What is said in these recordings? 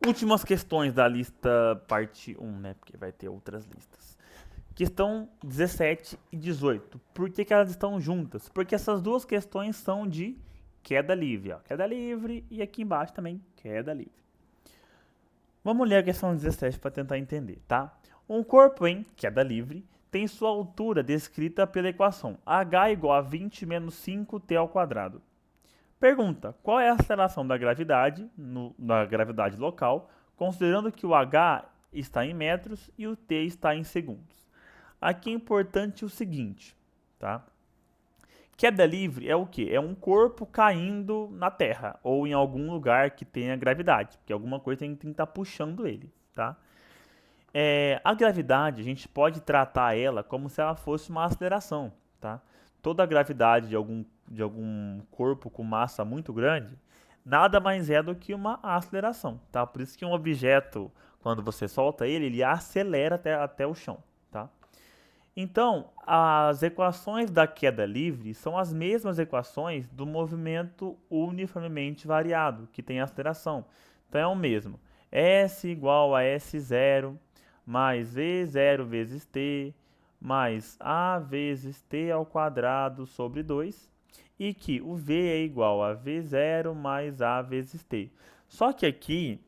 Últimas questões da lista parte um, né? Porque vai ter outras listas. Questão 17 e 18. Por que elas estão juntas? Porque essas duas questões são de queda livre. Ó. Queda livre e aqui embaixo também queda livre. Vamos ler a questão 17 para tentar entender, tá? Um corpo em queda livre tem sua altura descrita pela equação h igual a 20 menos 5t ao quadrado. Pergunta: qual é a aceleração da gravidade, na gravidade local, considerando que o h está em metros e o t está em segundos? Aqui é importante o seguinte, tá? Queda livre é o quê? É um corpo caindo na Terra ou em algum lugar que tenha gravidade, porque alguma coisa tem que estar puxando ele, tá? A gravidade, a gente pode tratar ela como se ela fosse uma aceleração, tá? Toda a gravidade de algum corpo com massa muito grande nada mais é do que uma aceleração, tá? Por isso que um objeto, quando você solta ele, ele acelera até o chão, tá? Então, as equações da queda livre são as mesmas equações do movimento uniformemente variado, que tem aceleração. Então, é o mesmo. S igual a S0 mais V0 vezes t mais A vezes t ao quadrado sobre 2 e que o V é igual a V0 mais A vezes t. Só que aqui,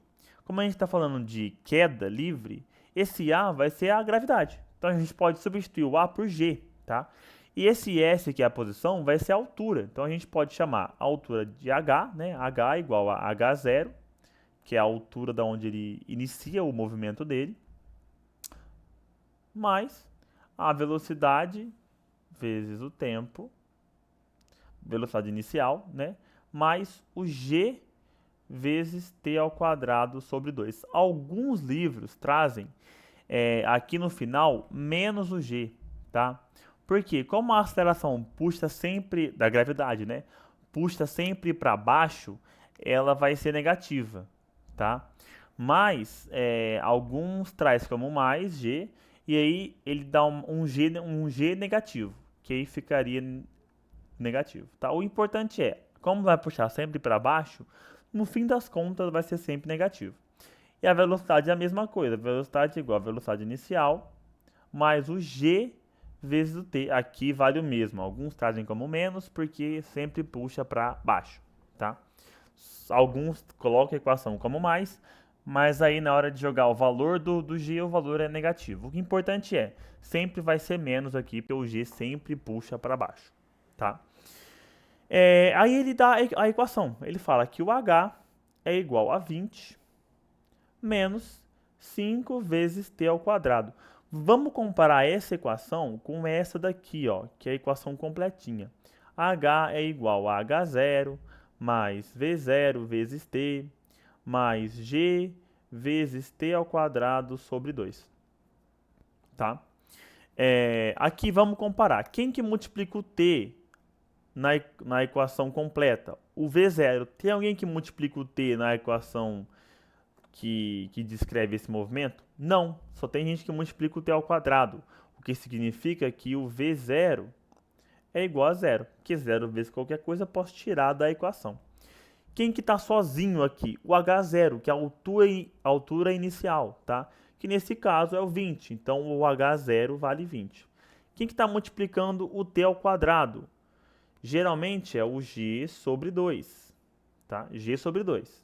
como a gente está falando de queda livre, esse A vai ser a gravidade. Então a gente pode substituir o A por G, tá? E esse S, que é a posição, vai ser a altura. Então a gente pode chamar a altura de H, né? H igual a H0, que é a altura da onde ele inicia o movimento dele, mais a velocidade vezes o tempo, velocidade inicial, né? Mais o G vezes t ao quadrado sobre 2. Alguns livros trazem aqui no final menos o g, tá? Porque como a aceleração puxa sempre da gravidade, né? Puxa sempre para baixo, ela vai ser negativa, tá? Mas alguns traz como mais g e aí ele dá um g negativo, que aí ficaria negativo, tá? O importante é, como vai puxar sempre para baixo, no fim das contas vai ser sempre negativo. E a velocidade é a mesma coisa, a velocidade é igual à velocidade inicial, mais o g vezes o t. Aqui vale o mesmo, alguns trazem como menos, porque sempre puxa para baixo, tá? Alguns colocam a equação como mais, mas aí na hora de jogar o valor do g, o valor é negativo. O que é importante é, sempre vai ser menos aqui, porque o g sempre puxa para baixo, tá? Aí ele dá a equação. Ele fala que o H é igual a 20 menos 5 vezes t ao quadrado. Vamos comparar essa equação com essa daqui, ó, que é a equação completinha. H é igual a H0 mais V0 vezes t mais G vezes t ao quadrado sobre 2. Tá? Aqui vamos comparar. Quem que multiplica o t na equação completa? O V0. Tem alguém que multiplica o t na equação que descreve esse movimento? Não. Só tem gente que multiplica o t ao quadrado. O que significa que o V0 é igual a zero. Que zero vezes qualquer coisa eu posso tirar da equação. Quem que está sozinho aqui? O H0, que é a altura inicial, tá? Que nesse caso é o 20. Então o H0 vale 20. Quem que está multiplicando o t ao quadrado? Geralmente é o g sobre 2, tá? G sobre 2.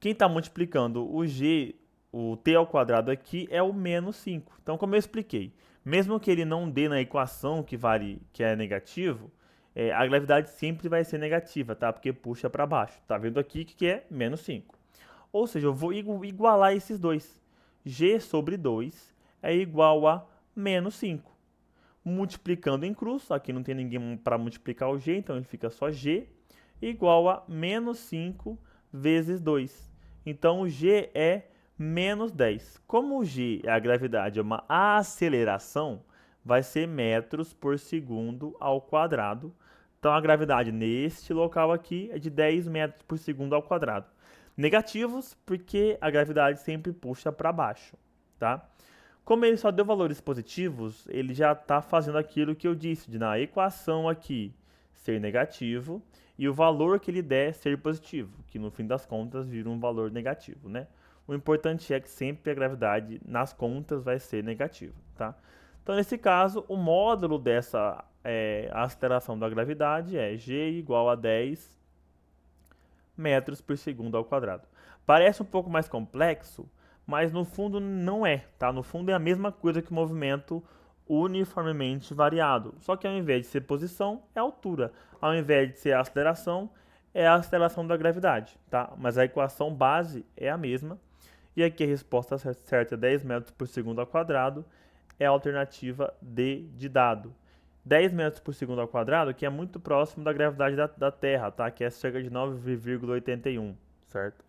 Quem está multiplicando o t ao quadrado aqui é o menos 5. Então, como eu expliquei, mesmo que ele não dê na equação que é negativo, a gravidade sempre vai ser negativa, tá? Porque puxa para baixo. Tá vendo aqui que é menos 5. Ou seja, eu vou igualar esses dois. G sobre 2 é igual a menos 5. Multiplicando em cruz, aqui não tem ninguém para multiplicar o g, então ele fica só g, igual a menos 5 vezes 2. Então o g é menos 10. Como o g é a gravidade, é uma aceleração, vai ser metros por segundo ao quadrado. Então a gravidade neste local aqui é de 10 metros por segundo ao quadrado. Negativos, porque a gravidade sempre puxa para baixo, tá? Como ele só deu valores positivos, ele já está fazendo aquilo que eu disse, na equação aqui, ser negativo e o valor que ele der ser positivo, que no fim das contas vira um valor negativo, né? O importante é que sempre a gravidade nas contas vai ser negativa, tá? Então, nesse caso, o módulo dessa aceleração da gravidade é g igual a 10 metros por segundo ao quadrado. Parece um pouco mais complexo, mas no fundo não é, tá? No fundo é a mesma coisa que o movimento uniformemente variado, só que ao invés de ser posição, é altura. Ao invés de ser aceleração, é a aceleração da gravidade, tá? Mas a equação base é a mesma. E aqui a resposta certa é 10 metros por segundo ao quadrado, é a alternativa D de dado. 10 metros por segundo ao quadrado, que é muito próximo da gravidade da Terra, tá? Que é cerca de 9,81, certo?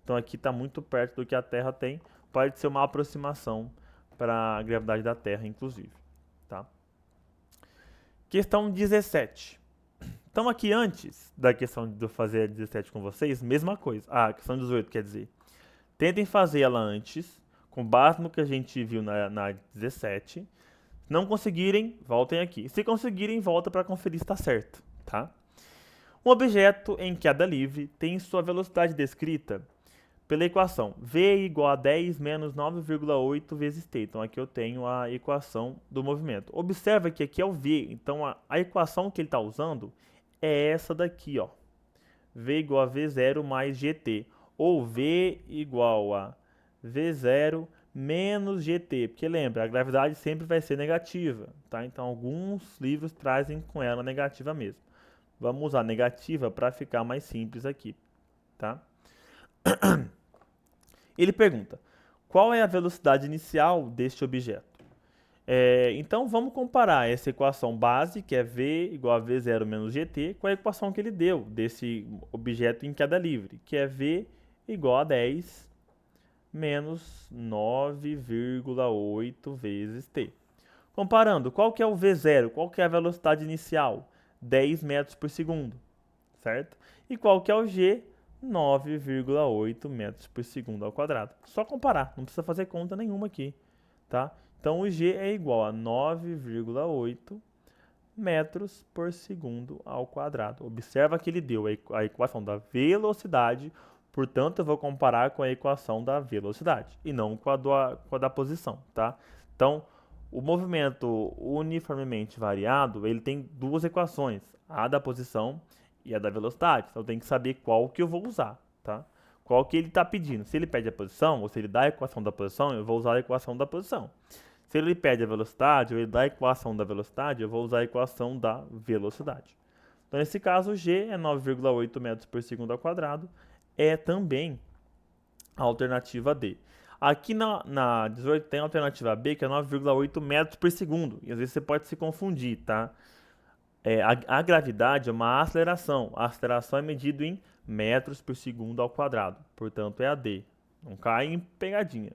Então aqui está muito perto do que a Terra tem. Pode ser uma aproximação para a gravidade da Terra, inclusive, tá? Questão 17. Então aqui antes da questão de eu fazer a 17 com vocês, mesma coisa. Ah, questão 18, quer dizer. Tentem fazer ela antes, com base no que a gente viu na 17. Se não conseguirem, voltem aqui. Se conseguirem, volta para conferir se está certo, tá? Um objeto em queda livre tem sua velocidade descrita pela equação v igual a 10 menos 9,8 vezes t. Então aqui eu tenho a equação do movimento. Observa que aqui é o v, então a equação que ele está usando é essa daqui, ó. V igual a v0 mais gt. Ou v igual a v0 menos gt, porque lembra, a gravidade sempre vai ser negativa, tá? Então alguns livros trazem com ela negativa mesmo. Vamos usar negativa para ficar mais simples aqui, tá? Ele pergunta, qual é a velocidade inicial deste objeto? Então vamos comparar essa equação base, que é v igual a v0 menos gt, com a equação que ele deu desse objeto em queda livre, que é v igual a 10 menos 9,8 vezes t. Comparando, qual que é o v0? Qual que é a velocidade inicial? 10 metros por segundo, certo? E qual que é o g? 9,8 metros por segundo ao quadrado. Só comparar, não precisa fazer conta nenhuma aqui, tá? Então o g é igual a 9,8 metros por segundo ao quadrado. Observa que ele deu a equação da velocidade, portanto eu vou comparar com a equação da velocidade e não com a da posição, tá? Então, o movimento uniformemente variado, ele tem duas equações, a da posição e a da velocidade. Então, eu tenho que saber qual que eu vou usar, tá? Qual que ele está pedindo. Se ele pede a posição, ou se ele dá a equação da posição, eu vou usar a equação da posição. Se ele pede a velocidade, ou ele dá a equação da velocidade, eu vou usar a equação da velocidade. Então, nesse caso, g é 9,8 metros por segundo ao quadrado, é também a alternativa D. Aqui na 18 tem a alternativa B, que é 9,8 metros por segundo. E às vezes você pode se confundir, tá? A gravidade é uma aceleração. A aceleração é medida em metros por segundo ao quadrado. Portanto, é a D. Não cai em pegadinha.